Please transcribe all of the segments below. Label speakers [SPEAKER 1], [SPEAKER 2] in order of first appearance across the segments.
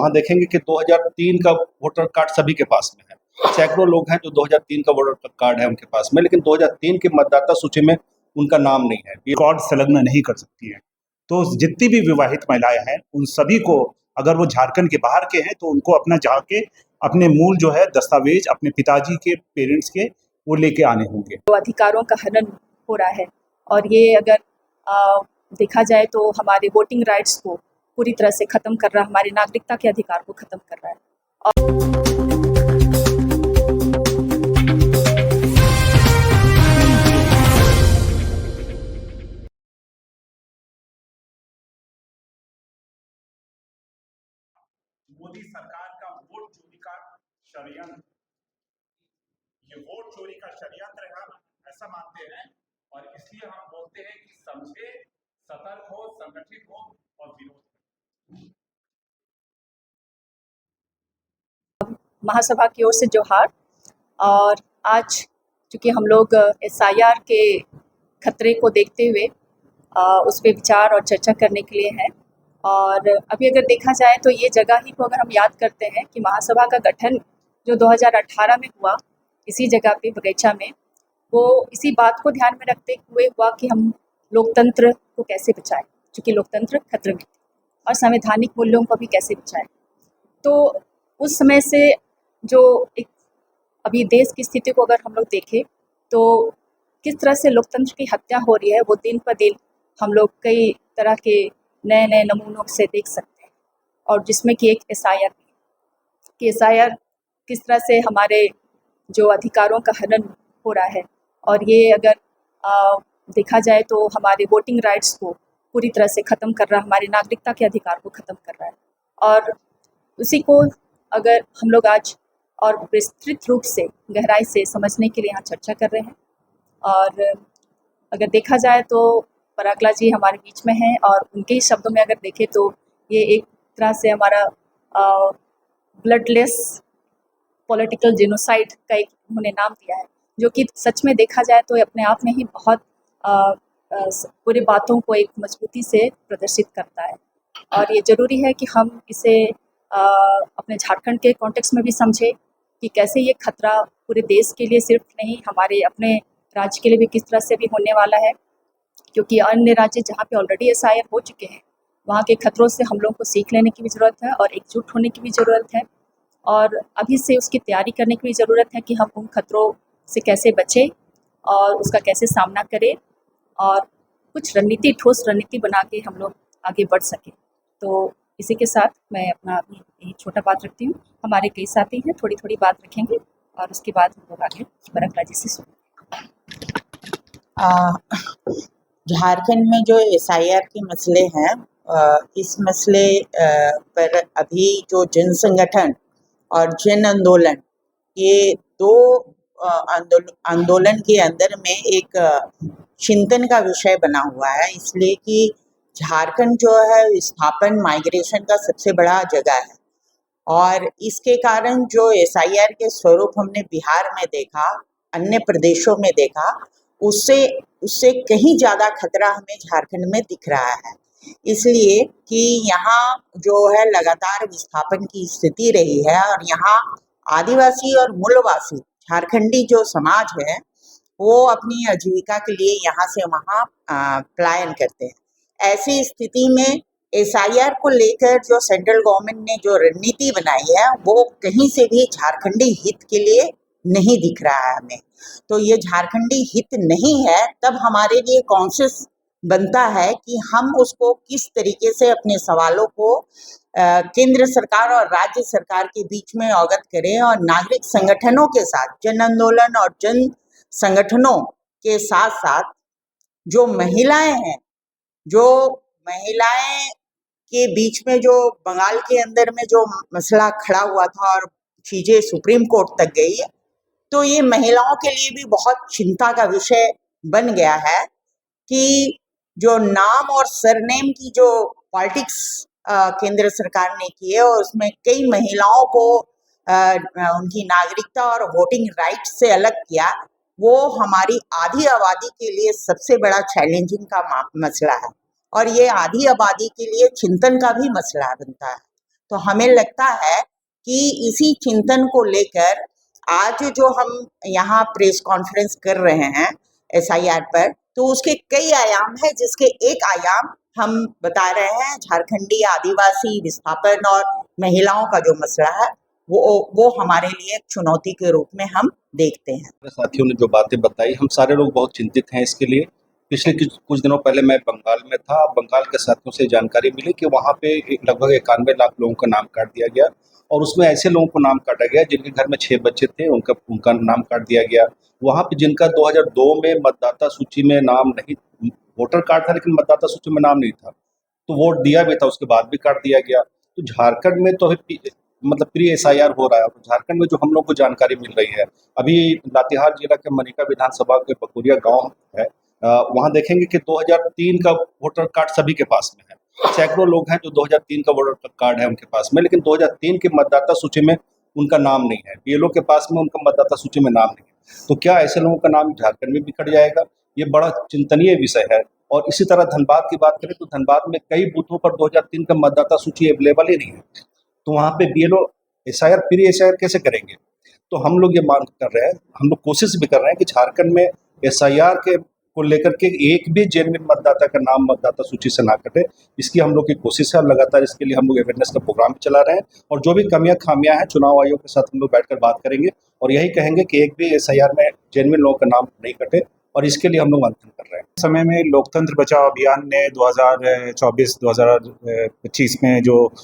[SPEAKER 1] वहाँ देखेंगे कि 2003 का वोटर कार्ड सभी के पास में है। सैकड़ों लोग हैं जो 2003 का वोटर कार्ड है उनके पास में, लेकिन 2003 की मतदाता सूची में उनका नाम नहीं है।
[SPEAKER 2] रिकॉर्ड संलग्न नहीं कर सकती हैं। तो जितनी भी विवाहित महिलाएं हैं उन सभी को, अगर वो झारखंड के बाहर के हैं तो उनको अपना जाके अपने मूल जो है दस्तावेज अपने पिताजी के, पेरेंट्स के, वो लेके आने होंगे।
[SPEAKER 3] तो अधिकारों का हनन हो रहा है और ये अगर देखा जाए तो हमारे वोटिंग राइट्स को पूरी तरह से ख़त्म कर रहा है, हमारी नागरिकता के अधिकार को ख़त्म कर रहा है।
[SPEAKER 2] मोदी सरकार का वोट चोरी का षड्यंत्र, ये वोट चोरी का षड्यंत्र है, हम ऐसा मानते हैं और इसलिए हम बोलते हैं कि समझे, सतर्क हो, संगठित हो और विरोध।
[SPEAKER 3] महासभा की ओर से जोहार। और आज चूँकि हम लोग SIR के खतरे को देखते हुए उस पर विचार और चर्चा करने के लिए हैं। और अभी अगर देखा जाए तो ये जगह ही को अगर हम याद करते हैं कि महासभा का गठन जो 2018 में हुआ इसी जगह पे बगीचा में, वो इसी बात को ध्यान में रखते हुए हुआ कि हम लोकतंत्र को कैसे बचाएं, क्योंकि लोकतंत्र खतरे में, और संवैधानिक मूल्यों को भी कैसे बचाएं। तो उस समय से जो एक अभी देश की स्थिति को अगर हम लोग देखें तो किस तरह से लोकतंत्र की हत्या हो रही है, वो दिन पर दिन हम लोग कई तरह के नए नए नमूनों से देख सकते हैं। और जिसमें कि एक SIR किस तरह से हमारे जो अधिकारों का हनन हो रहा है और ये अगर देखा जाए तो हमारे वोटिंग राइट्स को पूरी तरह से ख़त्म कर रहा है, हमारी नागरिकता के अधिकार को ख़त्म कर रहा है। और उसी को अगर हम लोग आज और विस्तृत रूप से गहराई से समझने के लिए यहाँ चर्चा कर रहे हैं। और अगर देखा जाए तो परागला जी हमारे बीच में हैं और उनके ही शब्दों में अगर देखें तो ये एक तरह से हमारा ब्लडलेस पॉलिटिकल जेनोसाइड का एक उन्होंने नाम दिया है, जो कि सच में देखा जाए तो अपने आप में ही बहुत पूरी बातों को एक मजबूती से प्रदर्शित करता है। और ये ज़रूरी है कि हम इसे अपने झारखंड के कॉन्टेक्स्ट में भी समझें कि कैसे ये खतरा पूरे देश के लिए सिर्फ नहीं, हमारे अपने राज्य के लिए भी किस तरह से भी होने वाला है। क्योंकि अन्य राज्य जहाँ पे ऑलरेडी SIR हो चुके हैं, वहाँ के खतरों से हम लोग को सीख लेने की भी ज़रूरत है और एकजुट होने की भी ज़रूरत है। और अभी से उसकी तैयारी करने की भी ज़रूरत है कि हम उन खतरों से कैसे बचें और उसका कैसे सामना करें और कुछ रणनीति, ठोस रणनीति बना के हम लोग आगे बढ़ सकें। तो इसी के साथ मैं अपना यही छोटा बात रखती हूँ। हमारे कई साथी हैं, थोड़ी थोड़ी बात रखेंगे और उसके बाद हम लोग आगे परागला जी से सुनेंगे।
[SPEAKER 4] झारखंड में जो SIR के मसले हैं, इस मसले पर अभी जो जन संगठन और जन आंदोलन, ये दो आंदोलन के अंदर में एक चिंतन का विषय बना हुआ है। इसलिए कि झारखंड जो है विस्थापन, माइग्रेशन का सबसे बड़ा जगह है और इसके कारण जो SIR के स्वरूप हमने बिहार में देखा, अन्य प्रदेशों में देखा, उससे कहीं ज़्यादा खतरा हमें झारखंड में दिख रहा है। इसलिए कि यहाँ जो है लगातार विस्थापन की स्थिति रही है और यहाँ आदिवासी और मूलवासी झारखंडी जो समाज है वो अपनी आजीविका के लिए यहाँ से वहाँ पलायन करते हैं। ऐसी स्थिति में SIR को लेकर जो सेंट्रल गवर्नमेंट ने जो रणनीति बनाई है वो कहीं से भी झारखंडी हित के लिए नहीं दिख रहा है हमें। तो ये झारखंडी हित नहीं है, तब हमारे लिए कॉन्शियस बनता है कि हम उसको किस तरीके से अपने सवालों को केंद्र सरकार और राज्य सरकार के बीच में अवगत करें और नागरिक संगठनों के साथ, जन आंदोलन और जन संगठनों के साथ साथ जो महिलाएं हैं, जो महिलाएं के बीच में जो बंगाल के अंदर में जो मसला खड़ा हुआ था और चीजें सुप्रीम कोर्ट तक गई, तो ये महिलाओं के लिए भी बहुत चिंता का विषय बन गया है कि जो नाम और सरनेम की जो पॉलिटिक्स केंद्र सरकार ने की है और उसमें कई महिलाओं को उनकी नागरिकता और वोटिंग राइट से अलग किया, वो हमारी आधी आबादी के लिए सबसे बड़ा चैलेंजिंग का मसला है और ये आधी आबादी के लिए चिंतन का भी मसला बनता है। तो हमें लगता है कि इसी चिंतन को लेकर आज जो हम यहाँ प्रेस कॉन्फ्रेंस कर रहे हैं एसआईआर पर, तो उसके कई आयाम है, जिसके एक आयाम हम बता रहे हैं झारखंडी आदिवासी विस्थापन और महिलाओं का जो मसला है वो हमारे लिए एक चुनौती के रूप में हम देखते हैं।
[SPEAKER 1] मेरे साथियों ने जो बातें बताई, हम सारे लोग बहुत चिंतित हैं इसके लिए। पिछले कुछ दिनों पहले मैं बंगाल में था। बंगाल के साथियों से जानकारी मिली कि वहाँ पे लगभग 91 लाख लोगों का नाम काट दिया गया और उसमें ऐसे लोगों को नाम काटा गया जिनके घर में 6 बच्चे थे, उनका नाम काट दिया गया। वहाँ पे जिनका 2002 में मतदाता सूची में नाम नहीं, वोटर कार्ड था लेकिन मतदाता सूची में नाम नहीं था, तो वोट दिया भी था, उसके बाद भी काट दिया गया। तो झारखंड में तो अभी मतलब प्री एसआईआर हो रहा है। तो झारखंड में जो हम लोग को जानकारी मिल रही है, अभी लातेहार जिला के मनिका विधानसभा के बकुरिया गांव है, वहाँ देखेंगे कि 2003 का वोटर कार्ड सभी के पास में है। सैकड़ों लोग हैं जो 2003 का वोटर कार्ड है उनके पास में, लेकिन 2003 के मतदाता सूची में उनका नाम नहीं है। बीएलओ के पास में उनका मतदाता सूची में नाम नहीं है। तो क्या ऐसे लोगों का नाम झारखंड में बिखर जाएगा? ये बड़ा चिंतनीय विषय है। और इसी तरह धनबाद की बात करें तो धनबाद में कई बूथों पर 2003 का मतदाता सूची अवेलेबल ही नहीं है, तो वहाँ पे बीएलओ एसआईआर प्री एसआईआर कैसे करेंगे? तो हम लोग ये मांग कर रहे हैं, हम लोग कोशिश भी कर रहे हैं कि झारखंड में एसआईआर के को लेकर के एक भी जेन्युइन मतदाता का नाम मतदाता सूची से ना कटे, इसकी हम लोग की कोशिश है। और लगातार इसके लिए हम लोग अवेयरनेस का प्रोग्राम चला रहे हैं और जो भी कमियां खामियां हैं चुनाव आयोग के साथ हम लोग बैठकर बात करेंगे और यही कहेंगे कि एक भी एसआईआर में जेन्युइन लोगों का नाम नहीं कटे, और इसके लिए हम लोग मंथन कर रहे हैं।
[SPEAKER 5] समय में लोकतंत्र बचाओ अभियान ने 2024-2025 में जो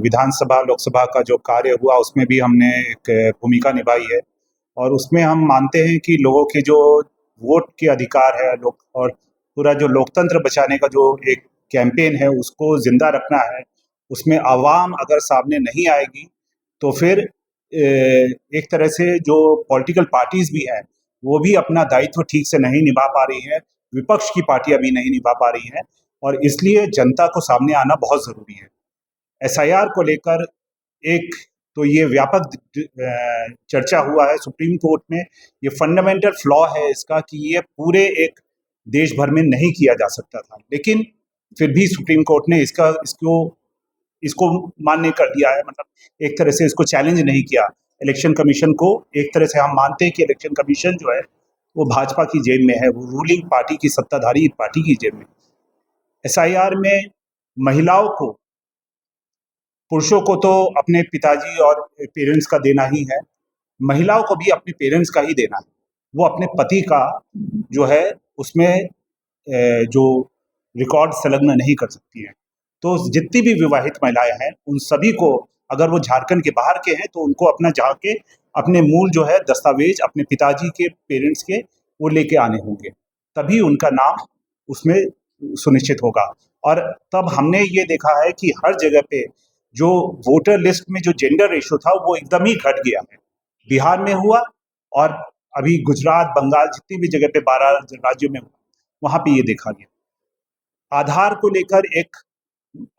[SPEAKER 5] विधानसभा लोकसभा का जो कार्य हुआ उसमें भी हमने एक भूमिका निभाई है, और उसमें हम मानते हैं कि लोगों के जो वोट के अधिकार है और पूरा जो लोकतंत्र बचाने का जो एक कैंपेन है उसको जिंदा रखना है। उसमें आवाम अगर सामने नहीं आएगी तो फिर एक तरह से जो पॉलिटिकल पार्टीज भी हैं वो भी अपना दायित्व ठीक से नहीं निभा पा रही है, विपक्ष की पार्टियां भी नहीं निभा पा रही हैं, और इसलिए जनता को सामने आना बहुत ज़रूरी है। एसआईआर को लेकर एक तो ये व्यापक चर्चा हुआ है सुप्रीम कोर्ट में। ये फंडामेंटल फ्लॉ है इसका कि ये पूरे एक देश भर में नहीं किया जा सकता था, लेकिन फिर भी सुप्रीम कोर्ट ने इसको मान्य कर दिया है। मतलब एक तरह से इसको चैलेंज नहीं किया इलेक्शन कमीशन को। एक तरह से हम मानते हैं कि इलेक्शन कमीशन जो है वो भाजपा की जेब में है, वो रूलिंग पार्टी की, सत्ताधारी पार्टी की जेब में। एसआईआर में महिलाओं को, पुरुषों को तो अपने पिताजी और पेरेंट्स का देना ही है, महिलाओं को भी अपने पेरेंट्स का ही देना है। वो अपने पति का जो है उसमें जो रिकॉर्ड संलग्न नहीं कर सकती हैं। तो जितनी भी विवाहित महिलाएं हैं उन सभी को, अगर वो झारखंड के बाहर के हैं तो उनको अपना जाके अपने मूल जो है दस्तावेज अपने पिताजी के, पेरेंट्स के, वो लेके आने होंगे, तभी उनका नाम उसमें सुनिश्चित होगा। और तब हमने ये देखा है कि हर जगह पे जो वोटर लिस्ट में जो जेंडर रेशो था वो एकदम ही घट गया है। बिहार में हुआ और अभी गुजरात, बंगाल, जितनी भी जगह पे 12 राज्यों में हुआ, वहाँ पे ये देखा गया। आधार को लेकर एक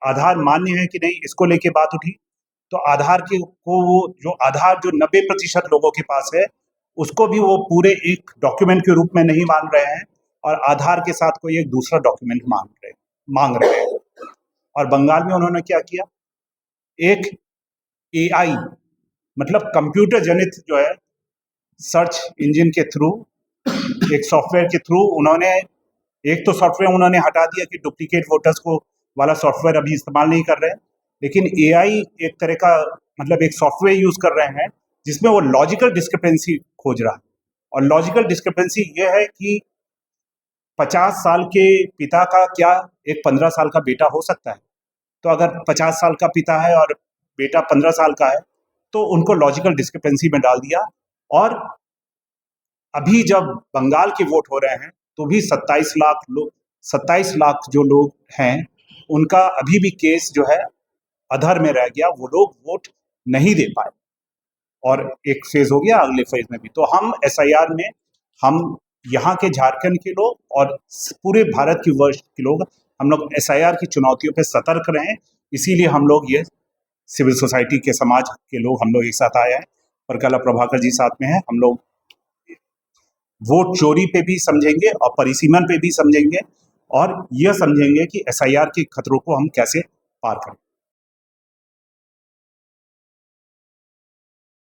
[SPEAKER 5] आधार मान्य है कि नहीं, इसको लेके बात उठी, तो आधार को वो जो आधार जो 90% लोगों के पास है उसको भी वो पूरे एक डॉक्यूमेंट के रूप में नहीं मान रहे हैं, और आधार के साथ कोई एक दूसरा डॉक्यूमेंट मांग रहे हैं। और बंगाल में उन्होंने क्या किया, एक एआई मतलब कंप्यूटर जनित जो है सर्च इंजन के थ्रू, एक सॉफ्टवेयर के थ्रू उन्होंने, एक तो सॉफ्टवेयर उन्होंने हटा दिया कि डुप्लीकेट वोटर्स को वाला सॉफ्टवेयर अभी इस्तेमाल नहीं कर रहे हैं, लेकिन एआई एक तरह का मतलब एक सॉफ्टवेयर यूज कर रहे हैं जिसमें वो लॉजिकल डिस्क्रिपेंसी खोज रहा है। और लॉजिकल डिस्क्रिपेंसी ये है कि 50 साल के पिता का क्या एक 15 साल का बेटा हो सकता है? तो अगर 50 साल का पिता है और बेटा 15 साल का है तो उनको लॉजिकल डिस्क्रिपेंसी में डाल दिया। और अभी जब बंगाल के वोट हो रहे हैं तो भी 27 लाख जो लोग हैं उनका अभी भी केस जो है अधर में रह गया, वो लोग वोट नहीं दे पाए। और एक फेज हो गया, अगले फेज में भी। तो हम एसआईआर में, हम यहाँ के झारखंड के लोग और पूरे भारत की वर्ष के लोग, हम लोग एसआईआर की चुनौतियों पे सतर्क रहें। इसीलिए हम लोग ये सिविल सोसाइटी के, समाज के लोग हम लोग एक साथ आए हैं। परकाला प्रभाकर जी साथ में हैं। हम लोग वोट चोरी पे भी समझेंगे और परिसीमन पे भी समझेंगे, और यह समझेंगे कि एसआईआर के खतरों को हम कैसे पार करें।